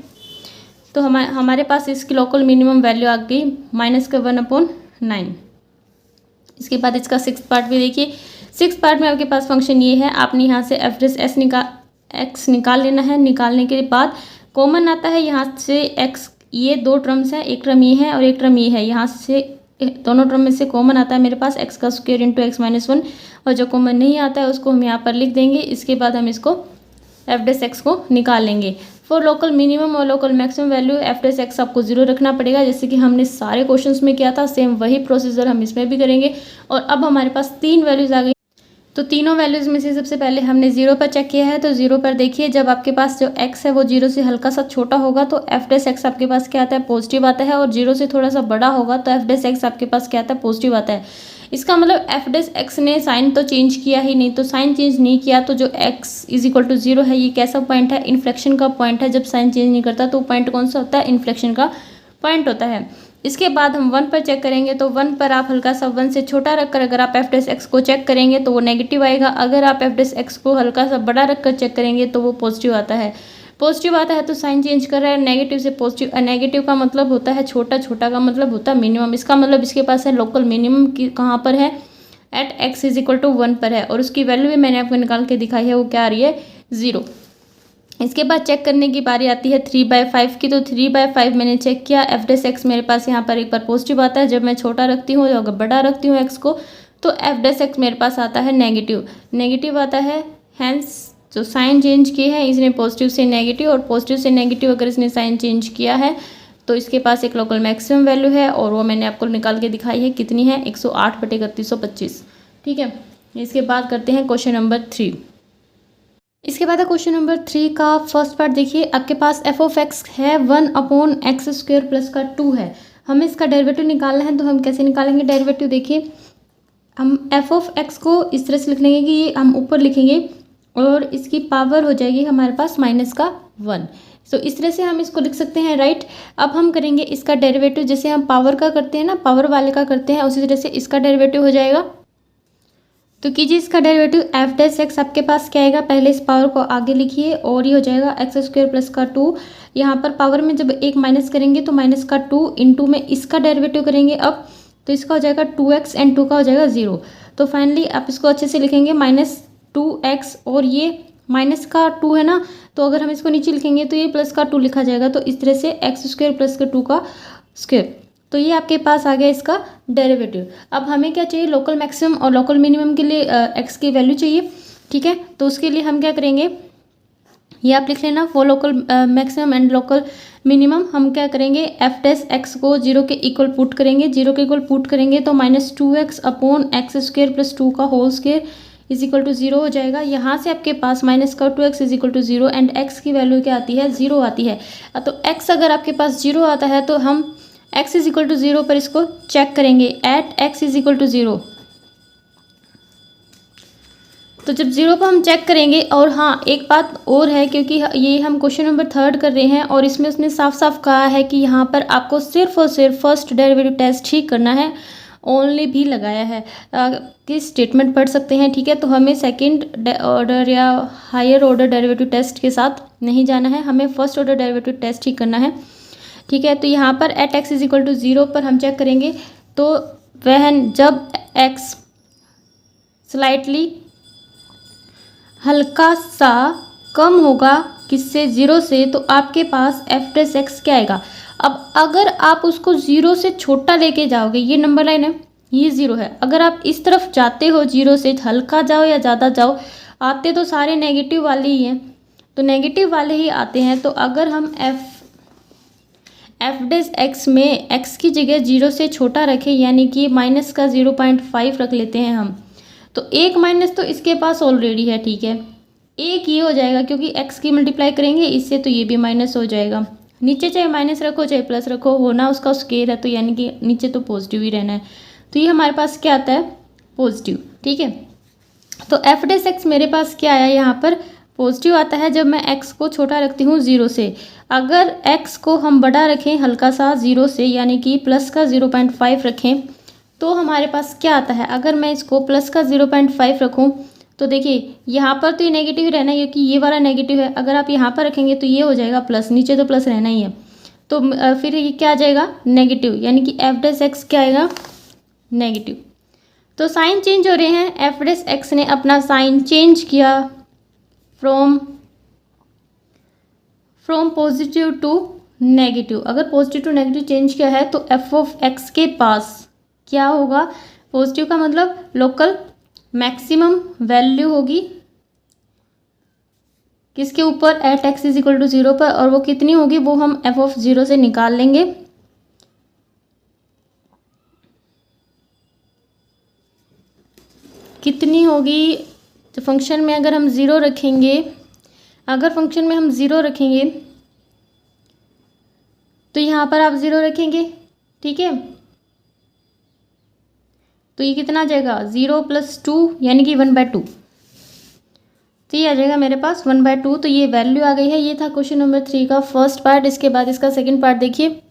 तो हमारे पास इसकी लोकल मिनिमम वैल्यू आ गई -1/9। इसके बाद इसका 6th पार्ट भी देखिए। 6th पार्ट में आपके पास फंक्शन ये है, आपने यहाँ से एफ डिस एक्स निकाल लेना है। निकालने के बाद कॉमन आता है यहाँ से एक्स, ये 2 टर्म्स हैं, एक टर्म ये है और एक टर्म ये है, यहाँ से दोनों टर्म में से कॉमन आता है मेरे पास एक्स का स्क्वायर इंटू एक्स माइनस 1, और जो कॉमन नहीं आता है उसको हम यहाँ पर लिख देंगे। इसके बाद हम इसको एफ डिस एक्स को निकाल लेंगे। फॉर लोकल मिनिमम और local maximum value F dash X आपको 0 रखना पड़ेगा, जैसे कि हमने सारे क्वेश्चंस में किया था, सेम वही प्रोसीजर हम इसमें भी करेंगे। और अब हमारे पास 3 वैल्यूज़ आ गई, तो तीनों वैल्यूज़ में से सबसे पहले हमने 0 पर चेक किया है। तो 0 पर देखिए, जब आपके पास जो x है वो 0 से हल्का सा छोटा होगा तो एफ डिस एक्स आपके पास क्या आता है, पॉजिटिव आता है, और 0 से थोड़ा सा बड़ा होगा तो एफ डिस एक्स आपके पास क्या आता है, पॉजिटिव आता है। इसका मतलब एफ डिस एक्स ने साइन तो चेंज किया ही नहीं, तो साइन चेंज नहीं किया तो जो x = 0 है, ये कैसा पॉइंट है, इन्फ्लेक्शन का पॉइंट है। जब साइन चेंज नहीं करता तो पॉइंट कौन सा होता है, इन्फ्लेक्शन का पॉइंट होता है। इसके बाद हम 1 पर चेक करेंगे, तो 1 पर आप हल्का सा 1 से छोटा रखकर अगर आप एफ डिस एक्स को चेक करेंगे तो वो नेगेटिव आएगा। अगर आप एफ डिस एक्स को हल्का सा बड़ा रखकर चेक करेंगे तो वो पॉजिटिव आता है। पॉजिटिव आता है तो साइन चेंज कर रहा है, नेगेटिव से पॉजिटिव। नेगेटिव का मतलब होता है छोटा, छोटा का मतलब होता है मिनिमम। इसका मतलब इसके पास है लोकल मिनिमम की कहाँ पर है, एट x = 1 पर है, और उसकी वैल्यू भी मैंने आपको निकाल के दिखाई है, वो क्या आ रही है, 0। इसके बाद चेक करने की बारी आती है 3/5 की। तो 3/5 मैंने चेक किया, एफ डिस एक्स मेरे पास यहाँ पर एक बार पॉजिटिव आता है, जब मैं छोटा रखती हूँ, अगर बड़ा रखती हूँ एक्स को, तो एफ डिस एक्स मेरे पास आता है नेगेटिव आता है। हैंस जो साइन चेंज किए हैं इसने पॉजिटिव से नेगेटिव, और पॉजिटिव से नेगेटिव अगर इसने साइन चेंज किया है तो इसके पास एक लोकल मैक्सिमम वैल्यू है और वो मैंने आपको निकाल के दिखाई है, कितनी है 108/3125। ठीक है, इसके बाद करते हैं क्वेश्चन नंबर 3। इसके बाद है क्वेश्चन नंबर 3 का फर्स्ट पार्ट। देखिए आपके पास f(x) है 1/x² प्लस का 2 है, हमें इसका डेरिवेटिव निकालना है। तो हम कैसे निकालेंगे डेरिवेटिव? देखिए हम f(x) को इस तरह से लिख लेंगे कि ये हम ऊपर लिखेंगे और इसकी पावर हो जाएगी हमारे पास -1। तो इस तरह से हम इसको लिख सकते हैं, राइट। अब हम करेंगे इसका डेरिवेटिव, जैसे हम पावर का करते हैं ना, पावर वाले का करते हैं, उसी तरह से इसका डेरिवेटिव हो जाएगा। तो कीजिए इसका डेरिवेटिव f(x) आपके पास क्या आएगा, पहले इस पावर को आगे लिखिए और ये हो जाएगा x² प्लस का 2। यहाँ पर पावर में जब एक माइनस करेंगे तो -2 इंटू में इसका डेरिवेटिव करेंगे अब, तो इसका हो जाएगा 2x एंड 2 का हो जाएगा 0। तो फाइनली आप इसको अच्छे से लिखेंगे -2x और ये माइनस का 2 है ना, तो अगर हम इसको नीचे लिखेंगे तो ये प्लस का 2 लिखा जाएगा। तो इस तरह से x² प्लस का 2 का स्क्वायर, तो ये आपके पास आ गया इसका डेरिवेटिव। अब हमें क्या चाहिए, लोकल मैक्सिमम और लोकल मिनिमम के लिए x की वैल्यू चाहिए। ठीक है, तो उसके लिए हम क्या करेंगे, ये आप लिख लेना, for local maximum and local minimum हम क्या करेंगे, f(x) को 0 के इक्वल पुट करेंगे। 0 के इक्वल पुट करेंगे तो -2x/x² प्लस 2 का whole square is equal to 0 हो जाएगा। यहाँ से आपके पास -2x is equal to 0 and x की वैल्यू क्या आती है, 0 आती है। तो x अगर आपके पास 0 आता है तो हम x इज इक्वल टू 0 पर इसको चेक करेंगे, at x is equal to 0। तो जब 0 पर हम चेक करेंगे, और हाँ एक बात और है, क्योंकि ये हम क्वेश्चन नंबर 3 कर रहे हैं और इसमें उसने साफ साफ कहा है कि यहाँ पर आपको सिर्फ और सिर्फ फर्स्ट डेरिवेटिव टेस्ट ही करना है, ओनली भी लगाया है कि स्टेटमेंट पढ़ सकते हैं। ठीक है, तो हमें सेकंड ऑर्डर या हायर ऑर्डर डेरिवेटिव टेस्ट के साथ नहीं जाना है, हमें फर्स्ट ऑर्डर डेरिवेटिव टेस्ट ही करना है। ठीक है, तो यहाँ पर at x is equal to 0 पर हम चेक करेंगे, तो वह जब x स्लाइटली हल्का सा कम होगा किससे, 0 से, तो आपके पास f(x) क्या आएगा। अब अगर आप उसको 0 से छोटा लेके जाओगे, ये नंबर लाइन है, ये 0 है, अगर आप इस तरफ जाते हो 0 से, हल्का जाओ या ज़्यादा जाओ, आते तो सारे नेगेटिव वाले ही हैं, तो नेगेटिव वाले ही आते हैं। तो अगर हम f(x) में x की जगह 0 से छोटा रखें, यानी कि -0.5 रख लेते हैं हम, तो एक माइनस तो इसके पास ऑलरेडी है। ठीक है, एक ये हो जाएगा क्योंकि x की मल्टीप्लाई करेंगे इससे, तो ये भी माइनस हो जाएगा। नीचे चाहे माइनस रखो चाहे प्लस रखो, होना उसका स्क्वायर है, तो यानी कि नीचे तो पॉजिटिव ही रहना है। तो ये हमारे पास क्या आता है, पॉजिटिव। ठीक है, तो f(x) मेरे पास क्या आया, यहाँ पर पॉजिटिव आता है जब मैं x को छोटा रखती हूँ 0 से। अगर x को हम बड़ा रखें हल्का सा 0 से, यानी कि प्लस का 0.5 रखें, तो हमारे पास क्या आता है, अगर मैं इसको प्लस का 0.5 रखूं, तो देखिए यहाँ पर तो ये नेगेटिव ही रहना है क्योंकि ये वाला नेगेटिव है। अगर आप यहाँ पर रखेंगे तो ये हो जाएगा प्लस, नीचे तो प्लस रहना ही है, तो फिर ये क्या आ जाएगा, नेगेटिव, यानी कि f(x) क्या आएगा, नेगेटिव। तो साइन चेंज हो रहे हैं, f(x) ने अपना साइन चेंज किया फ्रॉम पॉजिटिव टू नेगेटिव। अगर पॉजिटिव टू नेगेटिव चेंज किया है तो f(x) के पास क्या होगा, पॉजिटिव का मतलब लोकल मैक्सिमम वैल्यू होगी किसके ऊपर, at x is equal to 0 पर, और वो कितनी होगी वो हम f(0) से निकाल लेंगे। कितनी होगी, तो फंक्शन में अगर हम 0 रखेंगे, अगर फंक्शन में हम 0 रखेंगे तो यहाँ पर आप 0 रखेंगे। ठीक है, तो ये कितना आ जाएगा, 0 + 2 यानी कि 1/2, तो ये आ जाएगा मेरे पास 1/2। तो ये वैल्यू आ गई है। ये था क्वेश्चन नंबर 3 का फर्स्ट पार्ट। इसके बाद इसका सेकंड पार्ट देखिए।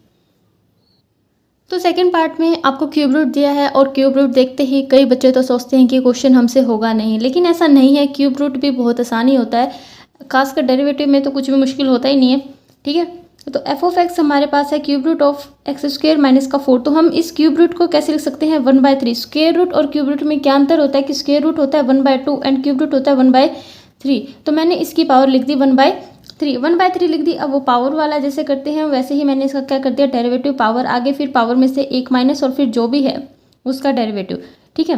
तो सेकंड पार्ट में आपको क्यूब रूट दिया है और क्यूब रूट देखते ही कई बच्चे तो सोचते हैं कि क्वेश्चन हमसे होगा नहीं, लेकिन ऐसा नहीं है। क्यूब रूट भी बहुत आसानी होता है, खासकर डेरिवेटिव में तो कुछ भी मुश्किल होता ही नहीं है। ठीक है, तो f(x) हमारे पास है क्यूब रूट ऑफ x² - का 4। तो हम इस क्यूब रूट को कैसे लिख सकते हैं, 1/3। स्क्वायर रूट और क्यूब रूट में क्या अंतर होता है कि स्क्वायर रूट होता है 1/2 एंड क्यूब रूट होता है 1/3। तो मैंने इसकी पावर लिख दी 1/3, 1/3 लिख दी। अब वो पावर वाला जैसे करते हैं वैसे ही मैंने इसका क्या कर दिया, डेरिवेटिव पावर आगे, फिर पावर में से एक माइनस और फिर जो भी है उसका डेरिवेटिव। ठीक है,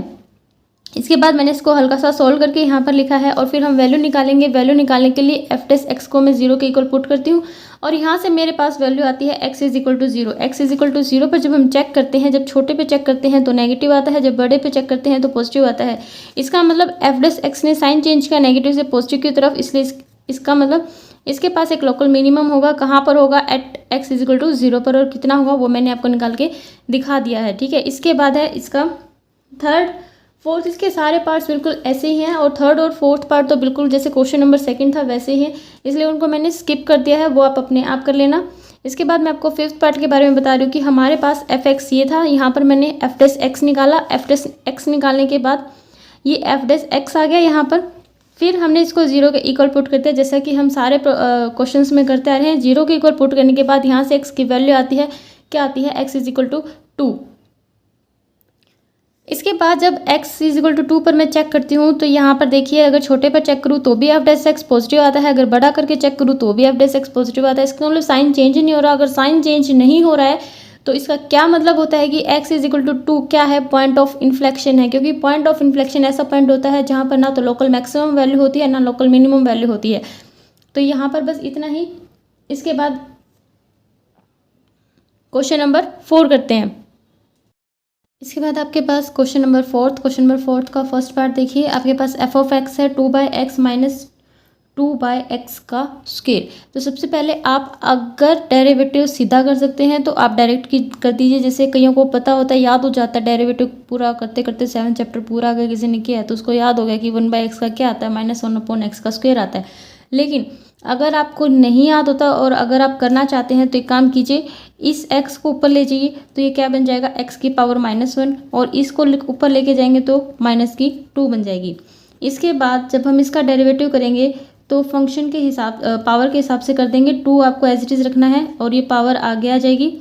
इसके बाद मैंने इसको हल्का सा सोल्व करके यहाँ पर लिखा है और फिर हम वैल्यू निकालेंगे। वैल्यू निकालने के लिए एफ डेस एक्स को मैं 0 के इक्वल पुट करती हूँ और यहाँ से मेरे पास वैल्यू आती है x is equal to 0। X is equal to 0 पर जब हम चेक करते हैं, जब छोटे पे चेक करते हैं तो नेगेटिव आता है, जब बड़े पे चेक करते हैं तो पॉजिटिव आता है। इसका मतलब एफ डेस एक्स ने साइन चेंज किया नेगेटिव से पॉजिटिव की तरफ, इसलिए इसका मतलब इसके पास एक लोकल मिनिमम होगा। कहाँ पर होगा? At X is equal to 0 पर। और कितना होगा वो मैंने आपको निकाल के दिखा दिया है, ठीक है। इसके बाद है इसका थर्ड फोर्थ। इसके सारे पार्ट्स बिल्कुल ऐसे ही हैं और थर्ड और फोर्थ पार्ट तो बिल्कुल जैसे क्वेश्चन नंबर 2 था वैसे ही है, इसलिए उनको मैंने स्किप कर दिया है, वो आप अपने आप कर लेना। इसके बाद मैं आपको फिफ्थ पार्ट के बारे में बता रही हूँ कि हमारे पास एफ एक्स ये था, यहाँ पर मैंने एफ डेस एक्स निकाला। एफ डेस एक्स निकालने के बाद ये एफ डेस एक्स आ गया यहाँ पर। फिर हमने इसको 0 के इक्वल पुट करते हैं, जैसा कि हम सारे क्वेश्चन में करते आ रहे हैं। 0 के इक्वल पुट करने के बाद यहाँ से एक्स की वैल्यू आती है, क्या आती है? X is equal to 2। इसके बाद जब x इज इक्वल टू 2 पर मैं चेक करती हूँ तो यहाँ पर देखिए, अगर छोटे पर चेक करूँ तो भी एफ डेस एक्स पॉजिटिव आता है, अगर बड़ा करके चेक करूँ तो भी एफ डेस एक्स पॉजिटिव आता है। इसका मतलब साइन चेंज ही नहीं हो रहा। अगर साइन चेंज नहीं हो रहा है तो इसका क्या मतलब होता है कि x इज इक्वल टू 2 क्या है? पॉइंट ऑफ इन्फ्लेक्शन है, क्योंकि पॉइंट ऑफ इन्फ्लेक्शन ऐसा पॉइंट होता है जहाँ पर ना तो लोकल मैक्सिमम वैल्यू होती है ना लोकल मिनिमम वैल्यू होती है। तो यहाँ पर बस इतना ही। इसके बाद क्वेश्चन नंबर 4 करते हैं। इसके बाद आपके पास क्वेश्चन नंबर 4। क्वेश्चन नंबर 4 का फर्स्ट पार्ट देखिए, आपके पास एफ ऑफ एक्स है 2/x माइनस 2/x का स्क्वायर। तो सबसे पहले आप अगर डेरिवेटिव सीधा कर सकते हैं तो आप डायरेक्ट की कर दीजिए। जैसे कईयों को पता होता है, याद हो जाता है, डेरिवेटिव पूरा करते करते 7 चैप्टर पूरा अगर किसी ने किया है तो उसको याद हो गया कि 1/x का क्या आता है? -1/x का स्क्वायर आता है। लेकिन अगर आपको नहीं याद होता और अगर आप करना चाहते हैं तो एक काम कीजिए, इस x को ऊपर ले जाइए तो ये क्या बन जाएगा? x की पावर -1 और इसको ऊपर लेके जाएंगे तो -2 बन जाएगी। इसके बाद जब हम इसका डेरिवेटिव करेंगे तो फंक्शन के हिसाब पावर के हिसाब से कर देंगे। 2 आपको एज इट इज़ रखना है और ये पावर आगे आ जाएगी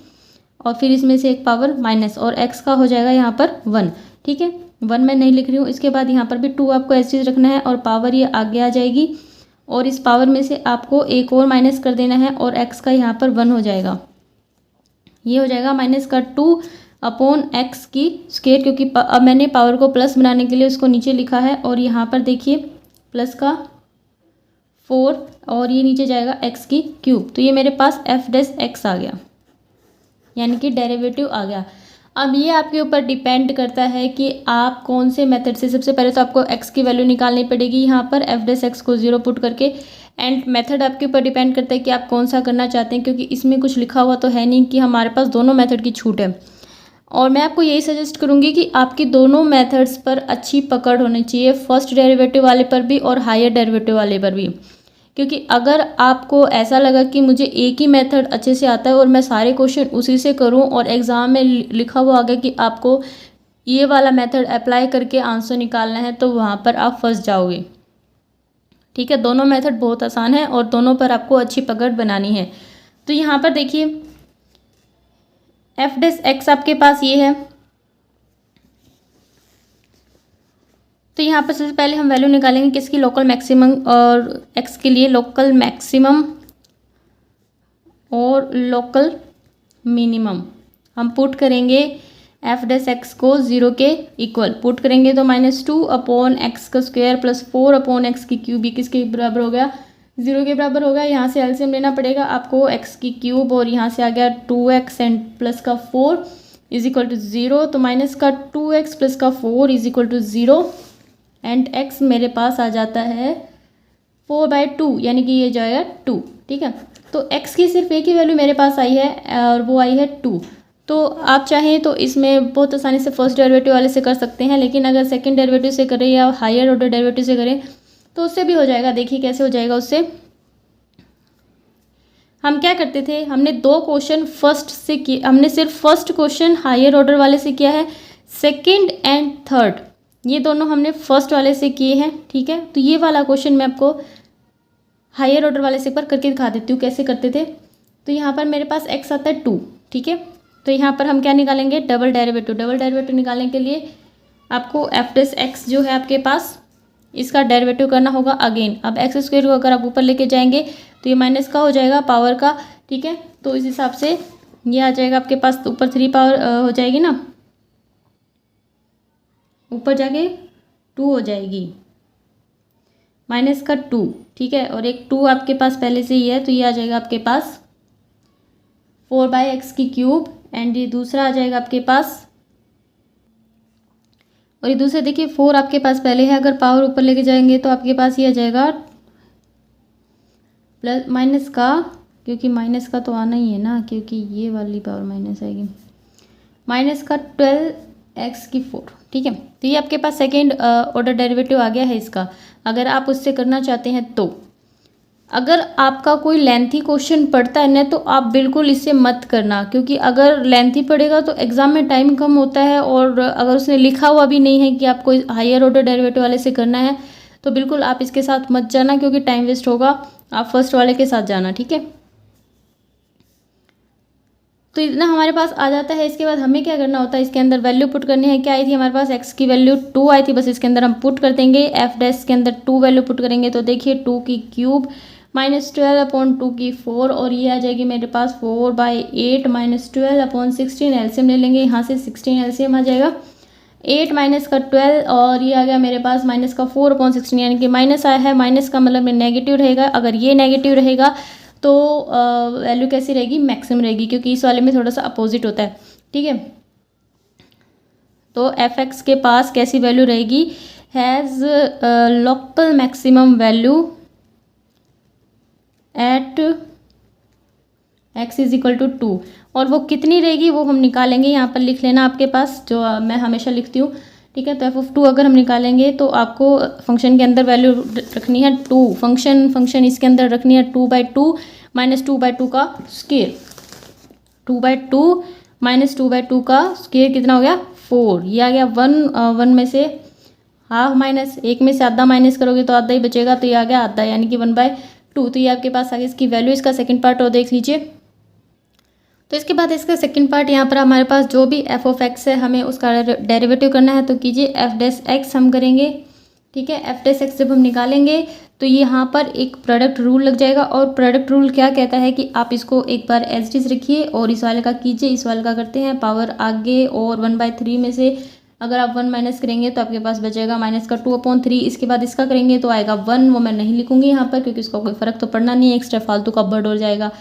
और फिर इसमें से एक पावर माइनस और x का हो जाएगा यहाँ पर 1, ठीक है। 1 मैं नहीं लिख रही हूँ। इसके बाद यहाँ पर भी 2 आपको एज इट इज़ रखना है और पावर ये आगे आ जाएगी और इस पावर में से आपको एक और माइनस कर देना है और x का यहाँ पर 1 हो जाएगा। ये हो जाएगा -2/x की स्क्वायर, क्योंकि अब मैंने पावर को प्लस बनाने के लिए उसको नीचे लिखा है। और यहाँ पर देखिए प्लस का 4 और ये नीचे जाएगा x की क्यूब। तो ये मेरे पास एफ डेस एक्स आ गया, यानी कि डेरिवेटिव आ गया। अब ये आपके ऊपर डिपेंड करता है कि आप कौन से मेथड से। सबसे पहले तो आपको x की वैल्यू निकालनी पड़ेगी यहाँ पर एफ डेस एक्स को 0 पुट करके। एंड मेथड आपके ऊपर डिपेंड करता है कि आप कौन सा करना चाहते हैं, क्योंकि इसमें कुछ लिखा हुआ तो है नहीं कि हमारे पास दोनों मेथड की छूट है। और मैं आपको यही सजेस्ट करूँगी कि आपकी दोनों मेथड्स पर अच्छी पकड़ होनी चाहिए, फर्स्ट डेरिवेटिव वाले पर भी और हायर डेरिवेटिव वाले पर भी। क्योंकि अगर आपको ऐसा लगा कि मुझे एक ही मेथड अच्छे से आता है और मैं सारे क्वेश्चन उसी से करूं और एग्ज़ाम में लिखा हुआ आ गया कि आपको ये वाला मेथड अप्लाई करके आंसर निकालना है, तो वहाँ पर आप फंस जाओगे, ठीक है। दोनों मेथड बहुत आसान है और दोनों पर आपको अच्छी पकड़ बनानी है। तो यहाँ पर देखिए एफ डेस एक्स आपके पास ये है। तो यहाँ पर सबसे पहले हम वैल्यू निकालेंगे किसकी? लोकल मैक्सिमम और x के लिए लोकल मैक्सिमम और लोकल मिनिमम हम पुट करेंगे। एफ डेस एक्स को 0 के इक्वल पुट करेंगे तो -2/x का स्क्वायर प्लस 4/x की क्यूब, ये किसके बराबर हो गया? 0 के बराबर होगा। यहाँ से एलसीएम लेना पड़ेगा आपको, x की क्यूब और यहाँ से आ गया 2x एंड प्लस का 4 इज इक्वल टू 0। तो माइनस का 2x प्लस का 4 is equal to 0 and x मेरे पास आ जाता है 4/2, यानी कि ये जाएगा 2, ठीक है। तो x की सिर्फ एक ही वैल्यू मेरे पास आई है और वो आई है 2। तो आप चाहें तो इसमें बहुत आसानी से फर्स्ट डेरिवेटिव वाले से कर सकते हैं, लेकिन अगर सेकंड डेरिवेटिव से करें या हायर ऑर्डर डेरिवेटिव से करें तो उससे भी हो जाएगा। देखिए कैसे हो जाएगा उससे। हम क्या करते थे, हमने 2 क्वेश्चन फर्स्ट से किए, हमने सिर्फ फर्स्ट क्वेश्चन हायर ऑर्डर वाले से किया है, सेकेंड एंड थर्ड ये दोनों हमने फर्स्ट वाले से किए हैं, ठीक है। तो ये वाला क्वेश्चन मैं आपको हायर ऑर्डर वाले से एक बार करके दिखा देती हूँ कैसे करते थे। तो यहाँ पर मेरे पास x आता है 2, ठीक है। तो यहाँ पर हम क्या निकालेंगे? Double derivative. डबल डेरिवेटिव निकालने के लिए आपको एफ डेस एक्स जो है आपके पास, इसका डेरिवेटिव करना होगा अगेन। अब एक्स स्क्वायर को अगर आप ऊपर लेके जाएंगे तो ये माइनस का हो जाएगा पावर का, ठीक है। तो इस हिसाब से ये आ जाएगा आपके पास, ऊपर 3 पावर हो जाएगी ना, ऊपर जाके 2 हो जाएगी, माइनस का 2, ठीक है। और एक 2 आपके पास पहले से ही है, तो ये आ जाएगा आपके पास 4/x³ एंड ये दूसरा आ जाएगा आपके पास, और ये दूसरा देखिए 4 आपके पास पहले है, अगर पावर ऊपर लेके जाएंगे तो आपके पास ये आ जाएगा प्लस माइनस का, क्योंकि माइनस का तो आना ही है ना, क्योंकि ये वाली पावर माइनस आएगी, माइनस का 12x⁴, ठीक है। तो ये आपके पास सेकेंड ऑर्डर डेरिवेटिव आ गया है इसका। अगर आप उससे करना चाहते हैं तो अगर आपका कोई लेंथी क्वेश्चन पड़ता है ना, तो आप बिल्कुल इससे मत करना, क्योंकि अगर लेंथी पड़ेगा तो एग्जाम में टाइम कम होता है, और अगर उसने लिखा हुआ भी नहीं है कि आपको हायर ऑर्डर डेरिवेटिव वाले से करना है, तो बिल्कुल आप इसके साथ मत जाना, क्योंकि टाइम वेस्ट होगा। आप फर्स्ट वाले के साथ जाना, ठीक है। तो इतना हमारे पास आ जाता है। इसके बाद हमें क्या करना होता है, इसके अंदर वैल्यू पुट करनी है। क्या आई थी हमारे पास, x की वैल्यू 2 आई थी, बस इसके अंदर हम पुट कर देंगे। f' के अंदर 2 वैल्यू पुट करेंगे, तो देखिए 2³ माइनस 12/2 और ये आ जाएगी मेरे पास 4/8 माइनस 12/16। एलसीएम ले लेंगे, यहाँ से 16 एलसीएम आ जाएगा, 8 माइनस का 12 और ये आ गया मेरे पास माइनस का 4/16, यानी कि माइनस आया है। माइनस का मतलब नेगेटिव रहेगा, अगर ये नेगेटिव रहेगा तो वैल्यू कैसी रहेगी, मैक्सिमम रहेगी, क्योंकि इस वाले में थोड़ा सा अपोजिट होता है, ठीक है। तो f(x) के पास कैसी वैल्यू रहेगी, has local maximum value at x = 2, और वो कितनी रहेगी वो हम निकालेंगे। यहाँ पर लिख लेना आपके पास, जो मैं हमेशा लिखती हूँ, ठीक है। तो f(2) अगर हम निकालेंगे तो आपको फंक्शन के अंदर वैल्यू रखनी है 2, फंक्शन इसके अंदर रखनी है 2/2 माइनस 2/2 का स्क्वायर, 2/2 माइनस 2/2 का स्क्वायर कितना हो गया 4, ये आ गया 1 में से हाफ माइनस, एक में से आधा माइनस करोगे तो आधा ही बचेगा, तो ये आ गया आधा, यानी कि 1/2। तो ये आपके पास आ गया इसकी वैल्यू। इसका सेकंड पार्ट और देख लीजिए। तो इसके बाद इसका सेकंड पार्ट, यहाँ पर हमारे पास जो भी f(x) है हमें उसका डेरिवेटिव करना है, तो कीजिए f'(x) हम करेंगे, ठीक है। f'(x) जब हम निकालेंगे तो यहाँ पर एक प्रोडक्ट रूल लग जाएगा, और प्रोडक्ट रूल क्या कहता है कि आप इसको एक बार एज इट इज रखिए और इस वाले का कीजिए, इस वाले का करते हैं पावर आगे, और 1/3 में से अगर आप 1 माइनस करेंगे तो आपके पास बचेगा माइनस का 2/3। इसके बाद इसका करेंगे तो आएगा 1, वो मैं नहीं लिखूंगी यहाँ पर, क्योंकि इसका कोई फ़र्क तो पड़ना नहीं है, एक्स्ट्रा फालतू का बर्ड हो जाएगा,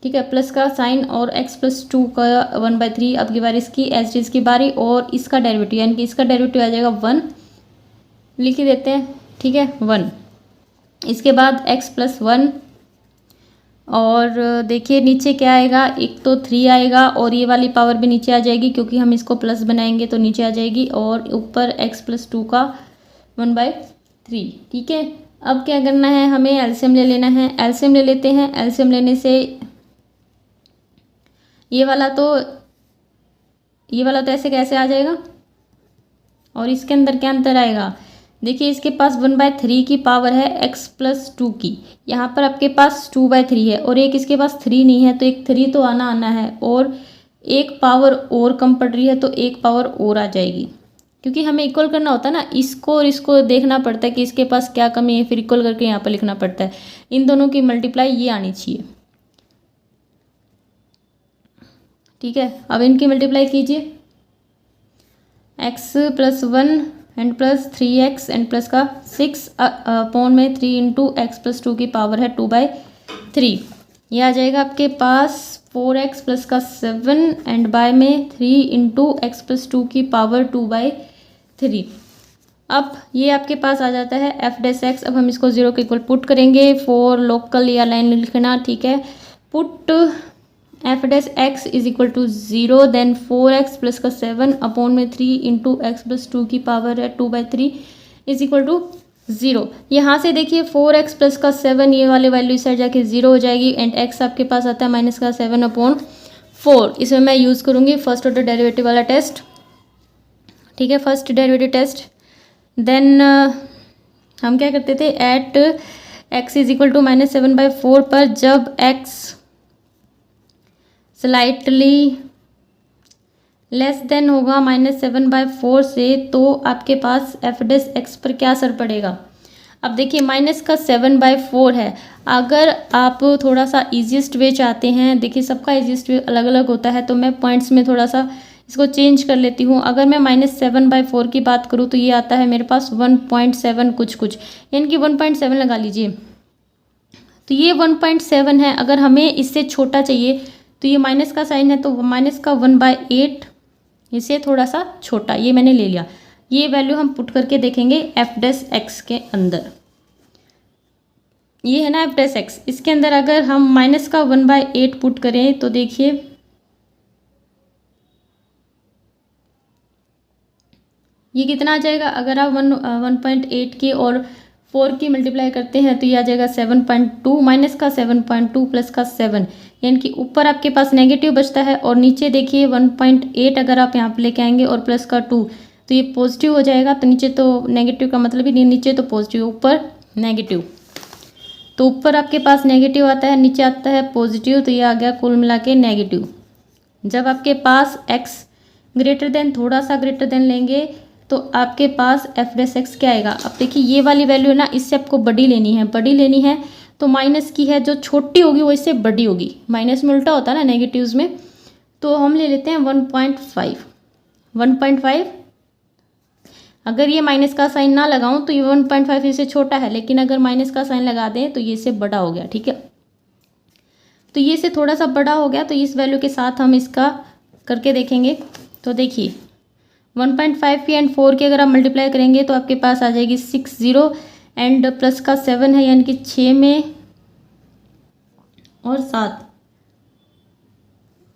ठीक है। प्लस का साइन और x+2 का 1/3, अब की बारी इसकी एज इज की बारी, और इसका डेरिवेटिव यानी कि इसका डेरिवेटिव आ जाएगा 1, लिख ही देते हैं, ठीक है 1। इसके बाद x+1, और देखिए नीचे क्या आएगा, एक तो 3 आएगा, और ये वाली पावर भी नीचे आ जाएगी, क्योंकि हम इसको प्लस बनाएंगे तो नीचे आ जाएगी, और ऊपर x+2 का 1/3, ठीक है। अब क्या करना है, हमें एलसीएम ले लेना है। एलसीएम ले लेते हैं। एलसीएम लेने से ये वाला तो ऐसे कैसे आ जाएगा, और इसके अंदर क्या अंतर आएगा, देखिए इसके पास 1/3 की पावर है x+2 की, यहाँ पर आपके पास 2/3 है, और एक इसके पास 3 नहीं है, तो एक 3 तो आना है, और एक पावर और कम पड़ रही है तो एक पावर और आ जाएगी, क्योंकि हमें इक्वल करना होता है ना, इसको और इसको देखना पड़ता है कि इसके पास क्या कमी है, फिर इक्वल करके यहाँ पर लिखना पड़ता है। इन दोनों की मल्टीप्लाई ये आनी चाहिए, ठीक है। अब इनकी मल्टीप्लाई कीजिए, x+1 and plus 3x and plus का 6 अपॉन में 3 इंटू x+2 की पावर है 2/3, ये आ जाएगा आपके पास 4x प्लस का 7 एंड बाय में 3 इंटू x+2 की पावर 2/3। अब ये आपके पास आ जाता है f'(x). अब हम इसको 0 के इक्वल पुट करेंगे, फॉर लोकल या लाइन लिखना, ठीक है। Put f'(x) = 0, then 4x plus का 7 अपॉन में 3 इंटू x+2 की पावर है 2/3 = 0। यहाँ से देखिए 4x प्लस का 7, ये वाले वैल्यू इस साइड जाके 0 हो जाएगी, एंड x आपके पास आता है माइनस का 7/4। इसमें मैं यूज़ करूँगी फर्स्ट ऑर्डर डेरिवेटिव वाला टेस्ट, ठीक है, फर्स्ट डेरिवेटिव टेस्ट। देन हम क्या करते थे, एट x = -7/4 पर जब x स्लाइटली लेस देन होगा -7/4 से, तो आपके पास f'(x) पर क्या असर पड़ेगा। अब देखिए -7/4 है, अगर आप थोड़ा सा ईजीएस्ट वे चाहते हैं, देखिए सबका ईजीएस्ट वे अलग अलग होता है, तो मैं पॉइंट्स में थोड़ा सा इसको चेंज कर लेती हूँ। अगर मैं -7/4 की बात करूँ तो ये आता है मेरे पास 1.7 कुछ, यानी कि 1.7 लगा लीजिए। तो ये 1.7 है। अगर हमें इससे छोटा चाहिए तो ये माइनस का साइन है तो माइनस का 1/8, इससे थोड़ा सा छोटा, ये मैंने ले लिया। ये वैल्यू हम पुट करके देखेंगे f' के अंदर। ये है ना f', इसके अंदर अगर हम माइनस का 1/8 पुट करें तो देखिए ये कितना आ जाएगा। अगर आप 1.8 की और 4 की मल्टीप्लाई करते हैं तो ये आ जाएगा 7.2, माइनस का 7.2 प्लस का 7, यानी कि ऊपर आपके पास नेगेटिव बचता है और नीचे देखिए 1.8 अगर आप यहाँ पे लेके आएंगे और प्लस का 2 तो ये पॉजिटिव हो जाएगा। तो नीचे तो नेगेटिव का मतलब ही नहीं, नीचे तो पॉजिटिव ऊपर नेगेटिव, तो ऊपर आपके पास नेगेटिव आता है, नीचे आता है पॉजिटिव, तो ये आ गया कुल मिला के नेगेटिव। जब आपके पास x ग्रेटर देन थोड़ा सा ग्रेटर देन लेंगे तो आपके पास f' क्या आएगा। अब देखिए ये वाली वैल्यू है ना, इससे आपको बड़ी लेनी है, बड़ी लेनी है तो माइनस की है, जो छोटी होगी वो इससे बड़ी होगी। माइनस में उल्टा होता है ना नेगेटिव्स में, तो हम ले लेते हैं 1.5। अगर ये माइनस का साइन ना लगाऊं तो ये 1.5 इससे छोटा है, लेकिन अगर माइनस का साइन लगा दें तो ये इससे बड़ा हो गया। ठीक है, तो ये से थोड़ा सा बड़ा हो गया, तो इस वैल्यू के साथ हम इसका करके देखेंगे। तो देखिए 1.5 की एंड 4 की अगर आप मल्टीप्लाई करेंगे तो आपके पास आ जाएगी 60 एंड प्लस का 7 है, यानी कि 6 में और 7,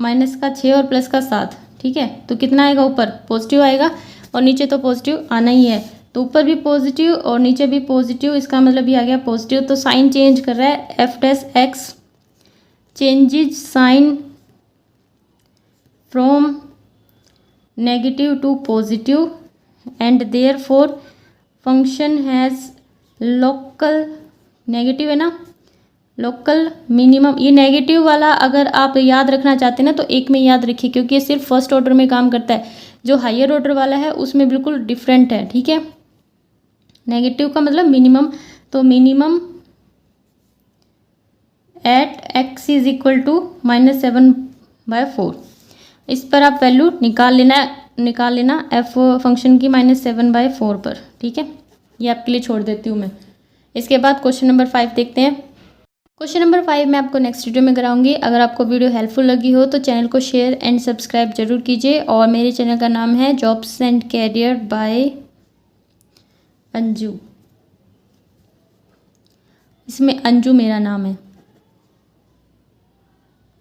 माइनस का 6 और प्लस का 7। ठीक है, तो कितना आएगा, ऊपर पॉजिटिव आएगा और नीचे तो पॉजिटिव आना ही है, तो ऊपर भी पॉजिटिव और नीचे भी पॉजिटिव, इसका मतलब ये आ गया पॉजिटिव। तो साइन चेंज कर रहा है, f' changes sign from negative to positive and therefore function has local, negative है ना, लोकल मिनिमम। ये नेगेटिव वाला अगर आप याद रखना चाहते हैं ना तो एक में याद रखिए, क्योंकि ये सिर्फ फर्स्ट ऑर्डर में काम करता है। जो हायर ऑर्डर वाला है उसमें बिल्कुल डिफरेंट है। ठीक है, नेगेटिव का मतलब मिनिमम, तो minimum at x is equal to -7/4। इस पर आप वैल्यू निकाल लेना f फंक्शन की -7/4 पर। ठीक है, ये आपके लिए छोड़ देती हूँ मैं। इसके बाद क्वेश्चन नंबर 5 देखते हैं। क्वेश्चन नंबर 5 मैं आपको नेक्स्ट वीडियो में कराऊंगी। अगर आपको वीडियो हेल्पफुल लगी हो तो चैनल को शेयर एंड सब्सक्राइब जरूर कीजिए। और मेरे चैनल का नाम है jobs and career by Anju, इसमें अंजू मेरा नाम है।